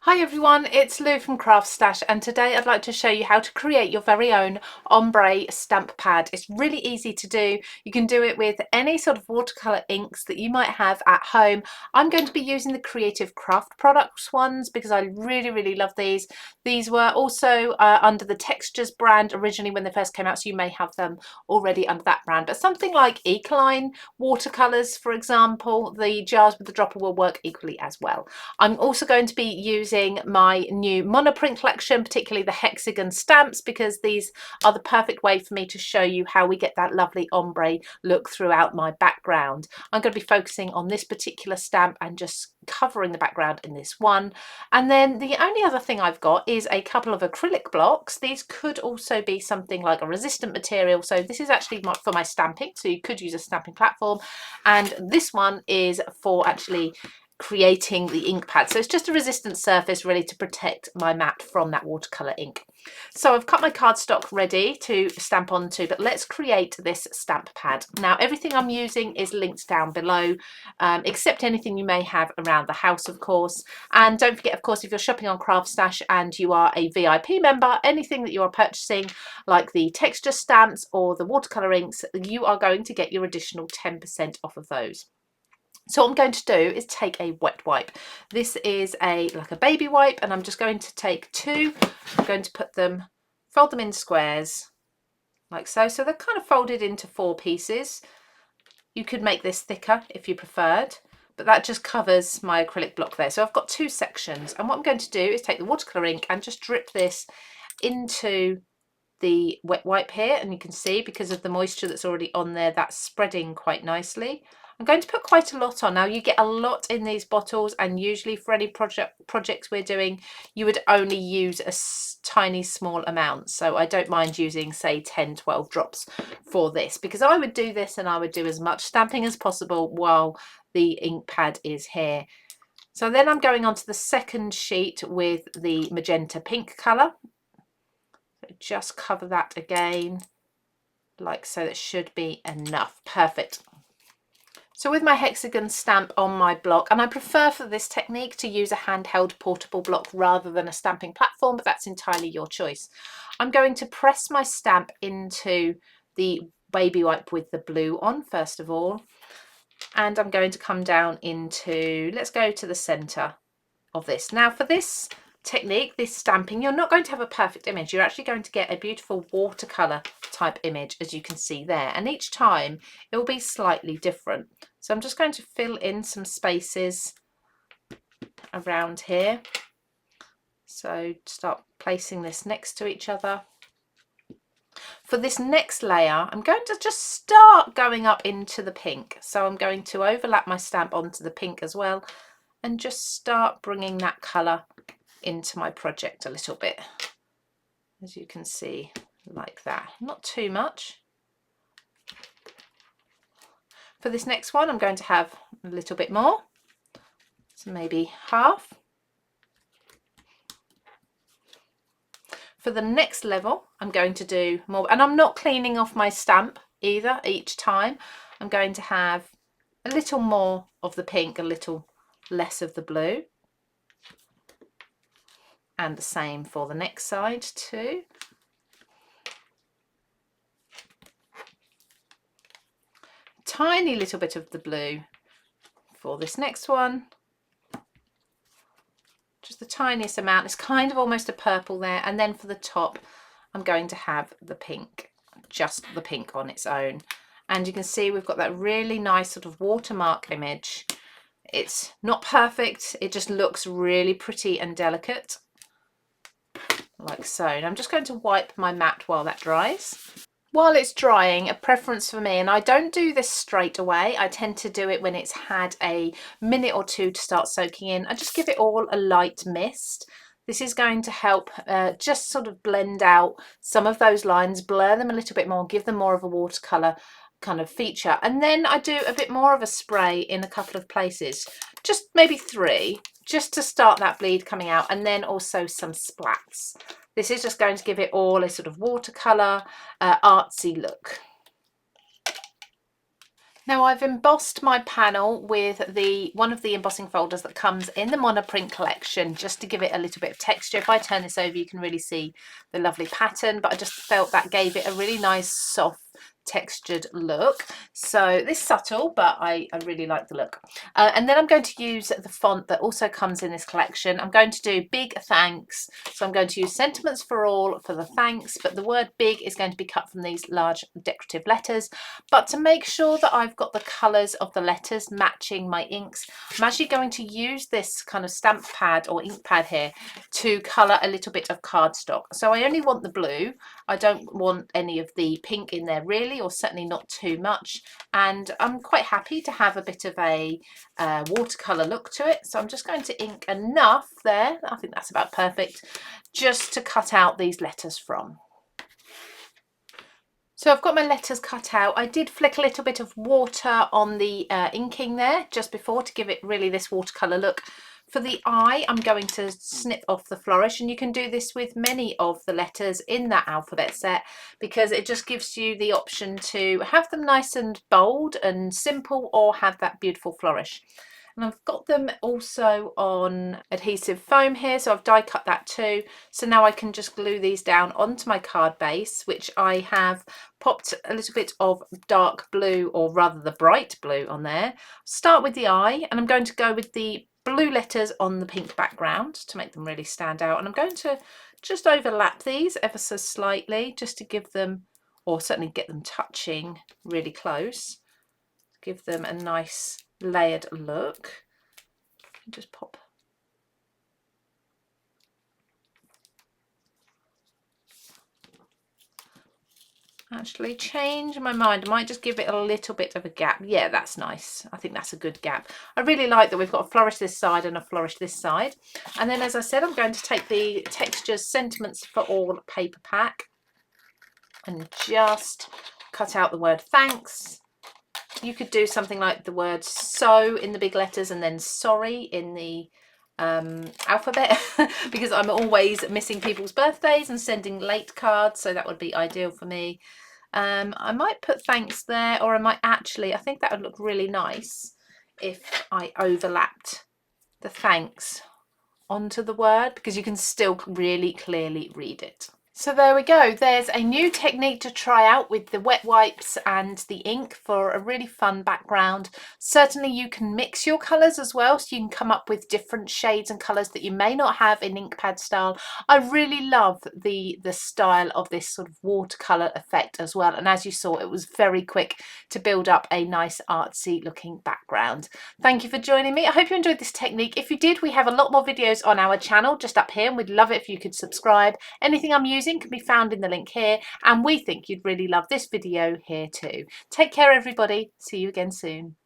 Hi everyone, it's Lou from CraftStash, and today I'd like to show you how to create your very own ombre stamp pad. It's really easy to do. You can do it with any sort of watercolour inks that you might have at home. I'm going to be using the Creative Craft Products ones because I really love these. These were also under the Textures brand originally when they first came out, so you may have them already under that brand. But something like Ecoline watercolours, for example, the jars with the dropper will work equally as well. I'm also going to be using my new monoprint collection, particularly the hexagon stamps, because these are the perfect way for me to show you how we get that lovely ombre look throughout my background. I'm going to be focusing on this particular stamp and just covering the background in this one. And then the only other thing I've got is a couple of acrylic blocks. These could also be something like a resistant material. So this is actually for my stamping, so you could use a stamping platform. And this one is for actually creating the ink pad, so it's just a resistant surface really to protect my mat from that watercolor ink. So I've cut my cardstock ready to stamp onto, but let's create this stamp pad. Now everything I'm using is linked down below, except anything you may have around the house, of course. And don't forget, of course, if you're shopping on CraftStash and you are a VIP member, anything that you are purchasing like the texture stamps or the watercolor inks, you are going to get your additional 10% off of those. So what I'm going to do is take a wet wipe. This is like a baby wipe, and I'm just going to take two. I'm going to fold them in squares like so. So they're kind of folded into 4 pieces. You could make this thicker if you preferred, but that just covers my acrylic block there. So I've got 2 sections, and what I'm going to do is take the watercolor ink and just drip this into the wet wipe here, and you can see because of the moisture that's already on there, that's spreading quite nicely. I'm going to put quite a lot on. Now you get a lot in these bottles, and usually for any projects we're doing, you would only use a tiny small amount. So I don't mind using say 10-12 drops for this, because I would do this and I would do as much stamping as possible while the ink pad is here. So then I'm going on to the second sheet with the magenta pink colour. Just cover that again like so. That should be enough. Perfect. So with my hexagon stamp on my block, and I prefer for this technique to use a handheld portable block rather than a stamping platform, but that's entirely your choice. I'm going to press my stamp into the baby wipe with the blue on first of all, and I'm going to come down into, let's go to the center of this. Now for this technique, this stamping, you're not going to have a perfect image. You're actually going to get a beautiful watercolor type image, as you can see there, and each time it will be slightly different. So I'm just going to fill in some spaces around here. So start placing this next to each other. For this next layer, I'm going to just start going up into the pink. So I'm going to overlap my stamp onto the pink as well, and just start bringing that colour into my project a little bit, as you can see, like that. Not too much. For this next one, I'm going to have a little bit more, so maybe half. For the next level, I'm going to do more, and I'm not cleaning off my stamp either each time. I'm going to have a little more of the pink, a little less of the blue. And the same for the next side too. Tiny little bit of the blue for this next one. Just the tiniest amount. It's kind of almost a purple there. And then for the top, I'm going to have the pink, just the pink on its own. And you can see we've got that really nice sort of watermark image. It's not perfect. It just looks really pretty and delicate, like so. And I'm just going to wipe my mat while that dries. While it's drying, a preference for me, and I don't do this straight away, I tend to do it when it's had a minute or two to start soaking in. I just give it all a light mist. This is going to help just sort of blend out some of those lines, blur them a little bit more, give them more of a watercolour kind of feature. And then I do a bit more of a spray in a couple of places, just maybe 3, just to start that bleed coming out, and then also some splats. This is just going to give it all a sort of watercolour, artsy look. Now I've embossed my panel with one of the embossing folders that comes in the monoprint collection, just to give it a little bit of texture. If I turn this over, you can really see the lovely pattern, but I just felt that gave it a really nice soft textured look. So this is subtle, but I really like the look. And then I'm going to use the font that also comes in this collection. I'm going to do Big Thanks. So I'm going to use Sentiments for All for the thanks, but the word big is going to be cut from these large decorative letters. But to make sure that I've got the colours of the letters matching my inks, I'm actually going to use this kind of stamp pad or ink pad here to colour a little bit of cardstock. So I only want the blue. I don't want any of the pink in there really, or certainly not too much. And I'm quite happy to have a bit of a watercolour look to it. So I'm just going to ink enough there, I think that's about perfect, just to cut out these letters from. So I've got my letters cut out. I did flick a little bit of water on the inking there just before to give it really this watercolour look. For the eye, I'm going to snip off the flourish, and you can do this with many of the letters in that alphabet set because it just gives you the option to have them nice and bold and simple, or have that beautiful flourish. And I've got them also on adhesive foam here, so I've die cut that too. So now I can just glue these down onto my card base, which I have popped a little bit of dark blue, or rather the bright blue, on there. Start with the eye, and I'm going to go with the blue letters on the pink background to make them really stand out. And I'm going to just overlap these ever so slightly, just to give them, or certainly get them touching really close, give them a nice layered look. Just pop. Actually change my mind, I might just give it a little bit of a gap. Yeah, that's nice. I think that's a good gap. I really like that we've got a flourish this side and a flourish this side. And then, as I said, I'm going to take the Textures Sentiments for All paper pack and just cut out the word thanks. You could do something like the word so in the big letters and then sorry in the alphabet because I'm always missing people's birthdays and sending late cards, so that would be ideal for me. I might put thanks there, or I might actually, I think that would look really nice if I overlapped the thanks onto the word, because you can still really clearly read it. So there we go, there's a new technique to try out with the wet wipes and the ink for a really fun background. Certainly you can mix your colours as well, so you can come up with different shades and colours that you may not have in Inkpad style. I really love the style of this sort of watercolour effect as well, and as you saw, it was very quick to build up a nice artsy looking background. Thank you for joining me. I hope you enjoyed this technique. If you did, we have a lot more videos on our channel just up here, and we'd love it if you could subscribe. Anything I'm using can be found in the link here, and we think you'd really love this video here too. Take care everybody, see you again soon.